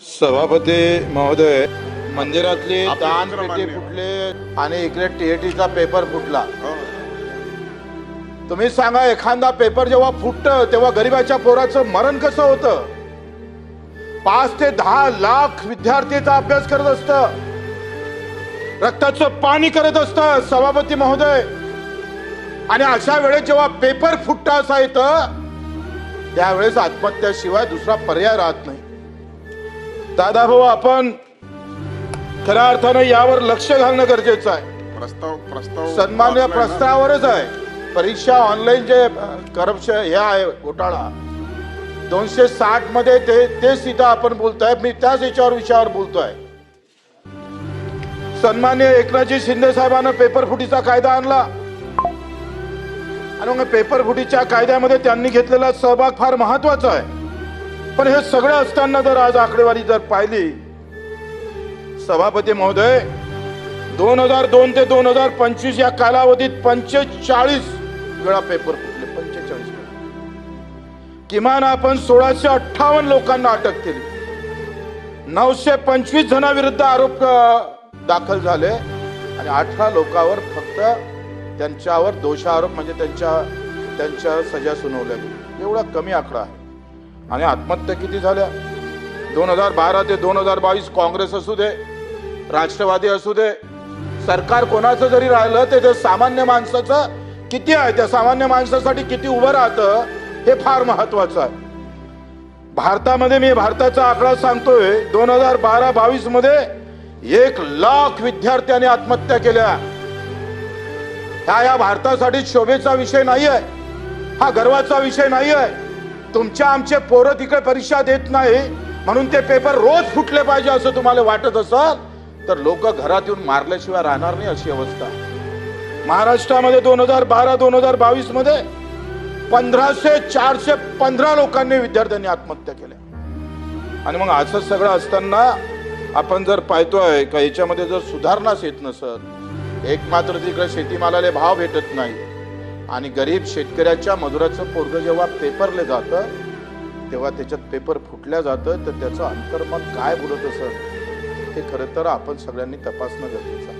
सभापती महोदय, मंदिरातली दान पेटी फुटले आणि इकडे टीएटीचा पेपर फुटला. तुम्ही सांगा, एखादा पेपर जेव्हा फुटतं तेव्हा गरीबाच्या पोराचं मरण कसं होतं? 5 ते 10 लाख विद्यार्थीचा अभ्यास करत असतं, रक्ताचं पाणी करत असतं सभापती महोदय. आणि अशा वेळेस जेव्हा पेपर फुटता असा येतं त्यावेळेस आत्महत्याशिवाय दुसरा पर्याय राहत नाही. दादा भाऊ, आपण खऱ्या अर्थानं यावर लक्ष घालणं गरजेचं आहे. प्रस्ताव सन्मान्य प्रस्तावावरच आहे. परीक्षा ऑनलाईन जे करप्शन हे आहे घोटाळा 260 मध्ये तेच इथं आपण बोलतोय. मी त्याच विषयावर बोलतोय. सन्मान्य एकनाथजी शिंदे साहेबांना पेपर फुटीचा कायदा आणला आणि मग पेपर फुटीच्या कायद्यामध्ये त्यांनी घेतलेला सहभाग फार महत्वाचा आहे. पण हे सगळं असताना जर आज आकडेवारी जर पाहिली सभापती महोदय, 2002 ते 2025 या कालावधीत 45 वेळा पेपर फुटले. 45 वेळा. किमान आपण 1658 लोकांना अटक केली. 925 जणांविरुद्ध आरोप दाखल झाले आणि 18 लोकांवर फक्त त्यांच्यावर दोषारोप म्हणजे त्यांच्या सजा सुनावल्या गेल्या. एवढा कमी आकडा आहे. आणि आत्महत्या किती झाल्या? 2012 ते 2022 काँग्रेस असू दे, राष्ट्रवादी असू दे, सरकार कोणाचं जरी राहिलं ते सामान्य माणसाचं किती आहे, त्या सामान्य माणसासाठी किती उभं राहतं हे फार महत्वाचं आहे. भारतामध्ये मी भारताचा आकडा सांगतोय, 2012-22 मध्ये 1 लाख विद्यार्थ्यांनी आत्महत्या केल्या. या भारतासाठी शोभेचा विषय नाही आहे, हा गर्वाचा विषय नाही आहे. तुमच्या आमचे पोरं तिकडे परीक्षा देत नाही म्हणून ते पेपर रोज फुटले पाहिजे असं तुम्हाला वाटत असेल तर लोक घरात येऊन मारल्याशिवाय राहणार नाही, अशी अवस्था. महाराष्ट्रामध्ये 2012-2022 मध्ये 415 लोकांनी विद्यार्थ्यांनी आत्महत्या केल्या. आणि मग असं सगळं असताना आपण जर पाहतोय का याच्यामध्ये जर सुधारणाच येत नसत, एक मात्र तिकडे शेतीमालाला भाव भेटत नाही आणि गरीब शेतकऱ्याच्या मजुराचं पोरगं जेव्हा पेपरले जातं तेव्हा त्याच्यात पेपर फुटल्या जातं, तर त्याचं अंतर्मन काय बोलत असत हे खरं तर आपण सगळ्यांनी तपासणं गरजेचं आहे.